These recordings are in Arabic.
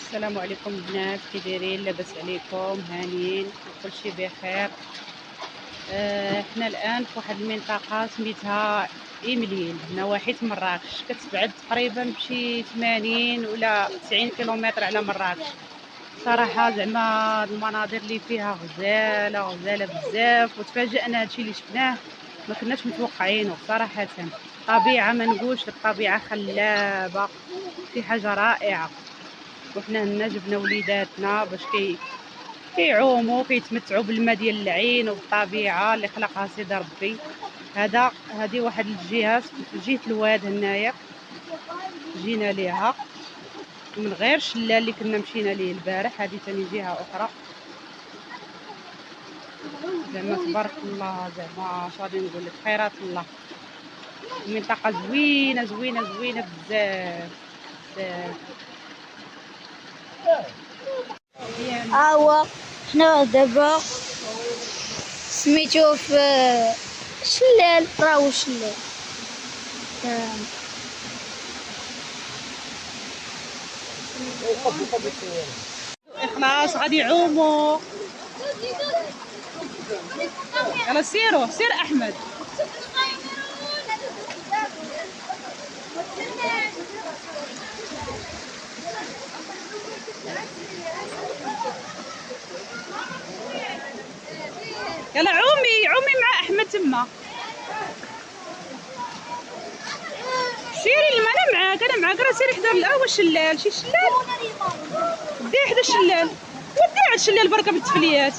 السلام عليكم البنات، كي دايرين؟ لاباس عليكم؟ هانيين وكلشي بخير. حنا الان في واحد المنطقه سميتها إيمليل، نواحي مراكش، كتبعد تقريبا بشي 80 ولا 90 كيلومتر على مراكش. صراحه زعما المناظر اللي فيها غزاله غزاله بزاف، وتفاجئنا هادشي اللي شفناه، ما كناش متوقعينه صراحه. طبيعه ما نقولش لك، طبيعه خلابه، شي حاجه رائعه. وحنا هنا جبنا وليداتنا باش كيعوموا كيتمتعوا بالماء ديال العين وبالطبيعه اللي خلقها سيدي ربي. هذه واحد الجهه، جهه الواد هنايا جينا ليها من غير الشلال اللي كنا مشينا ليه البارح. هذه ثاني جهه اخرى. زعما تبارك الله، زعما اش غادي نقول لك، خيرات الله. المنطقه زوينه زوينه زوينه بزاف بزاف. حنا دابا سميتو في شلال، راهو شلال. اخلاص غادي يعوموا. يلا سيروا، سير احمد. يلا عومي عومي مع احمد تما. سيري، انا معاك انا معاك، راه سيري حدا هو الشلال. شي شلال دي حدا الشلال، ودي على الشلال بركه بالتفليات.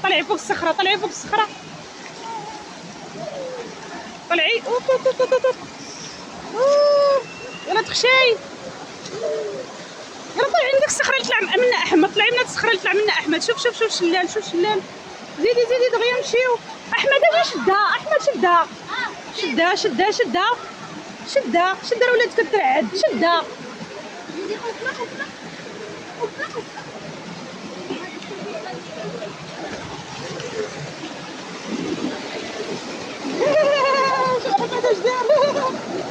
طلعي فوق الصخره، طلعي فوق الصخره، طلعي. يلا تخشاي، يلا طلعي من ديك الصخره اللي طلع منها احمد، طلعي من هاد الصخره اللي طلع منها احمد. شوف شوف شوف الشلال، شوف الشلال. زيدي زيدي دغيا نمشيو. احمد اجي شدها، احمد شدها شدها شدها شدها شدها شدها، ولات كترعد. شدها.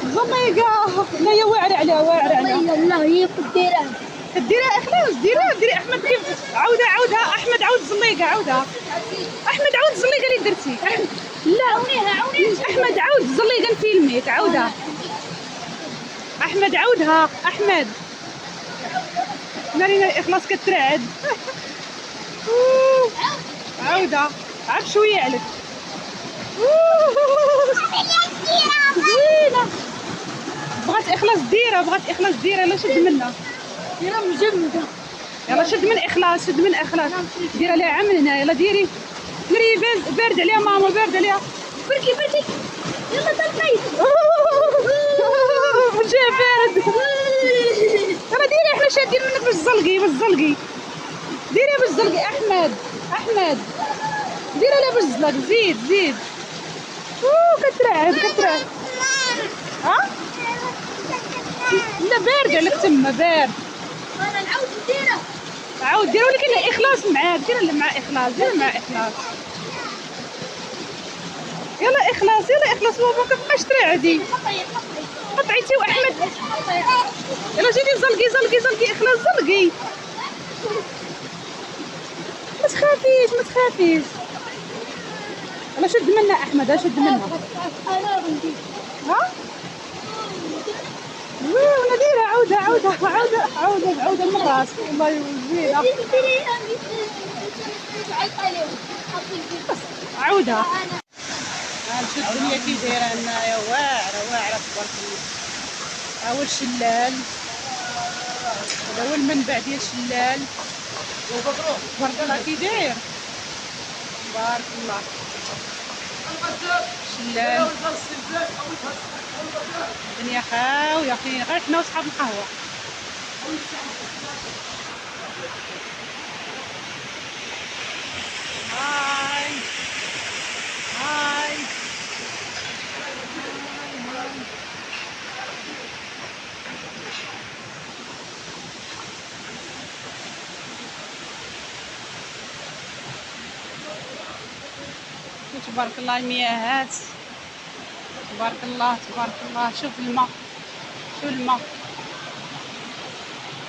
زميقة. لا هي واعرة عليها، واعرة عليها. لا هي كديرها ديرها اخلاص، ديرها ديري احمد. كيف عاودها احمد، عاود الزميقة، عاودها احمد، عاود الزليقه اللي درتي. لا عاونيها احمد عاود الزليقه نفيلميك، عاودها احمد، عاودها احمد. ناري ناري اخلاص كترعد. عاودها، عاد شويه عليك. زوينه. بغات اخلاص ديرها، بغات اخلاص ديرها. يلا شد منها، ديرها مجمده. يلا شد من اخلاص، شد من اخلاص. ديرها لها عمل هنا، يلا ديري. ناري بارد عليها ماما، بارد عليها. بركي بركي، يلا طلقي. جا بارد. يلا ديري، احنا شادين منك باش تزلقي، باش تزلقي. ديري باش تزلقي احمد، احمد ديري لها باش تزلق. زيد زيد. كترعب كترعب. ها لا بارد عليك تما، بارد. انا نعاود نديرها. عاود ديرها، ولكن اخلاص معاك، ديرها مع اخلاص، ديرها مع اخلاص. يلا اخلاص، يلا اخلاص، ما كتبقاش ترعدي. قطعيتي واحمد. يلا جيدي زلقي زلقي زلقي اخلاص، زلقي. ما تخافيش ما تخافيش. يلا شد منها احمد، شد منها. ها وانا ديرها. عاودها عاودها عاودها عاودها عاودها من راسك. والله زوينه. عاودها. نشوف الدنيا كي دايره هنايا، واعره واعره تبارك الله. ها هو الشلال، هذا هو المنبع ديال الشلال. تبارك الله كي داير، تبارك الله. الشلال الدنيا خاويه، فين غير حنا وصحاب القهوه. هاي هاي. تبارك الله المياهات، تبارك الله تبارك الله. شوف الماء، شوف الماء.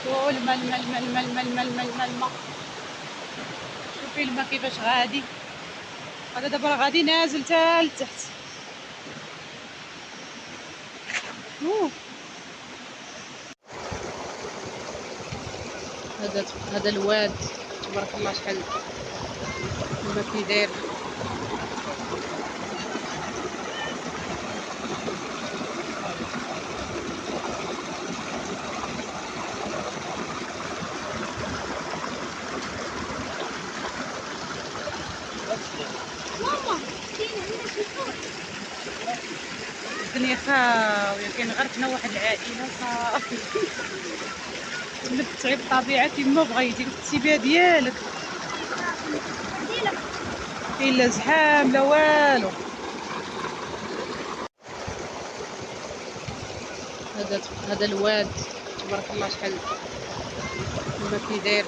والماء الماء الماء الماء الماء الماء الماء الماء الماء. شوفي الماء كيفاش غادي. هذا دابا راه غادي نازل تا لتحت. أوه. هذا الواد تبارك الله شحال الماء كي داير. ماما كاين عندنا شيفون. الدنيا خاويه، كاين غير حنا واحد العائله صافي. تمتعي بالطبيعه كيما بغيتي، التسيبيه ديالك ديالك كاين لا زحام لا والو. هذا الواد تبارك الله شحال الماء كي داير.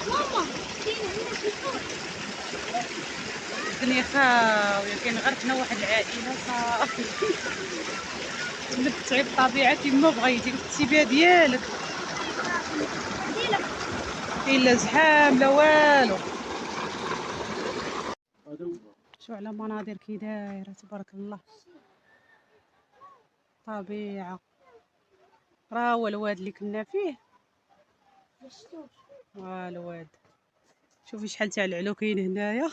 ماما كاين عندنا شيفون. الدنيا خاويه، كاين غير حنا واحد العائله صافي. تمتعي بالطبيعه كيما بغيتي، التسيبيه ديالك ديالك كاين لا زحام لا والو. شو على مناظر كي دايره تبارك الله، طبيعه. راه هو الواد اللي كنا فيه، الواد. شوفي شحال تاع العلو كاين هنايا.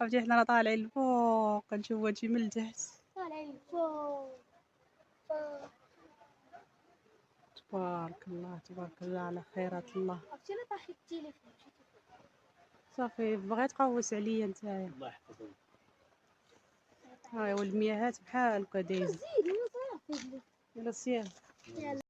عرفتي حنا راه طالعين الفوق نشوفو هادشي من التحت. طالعين فوق. تبارك الله تبارك الله على خيرات الله. عرفتي انا طاحت التليفون. صافي بغيت تقوس عليا نتايا. الله يحفظك. ها هو المياهات بحال هكا دايزه. زيد صافي. يلا سير. يلا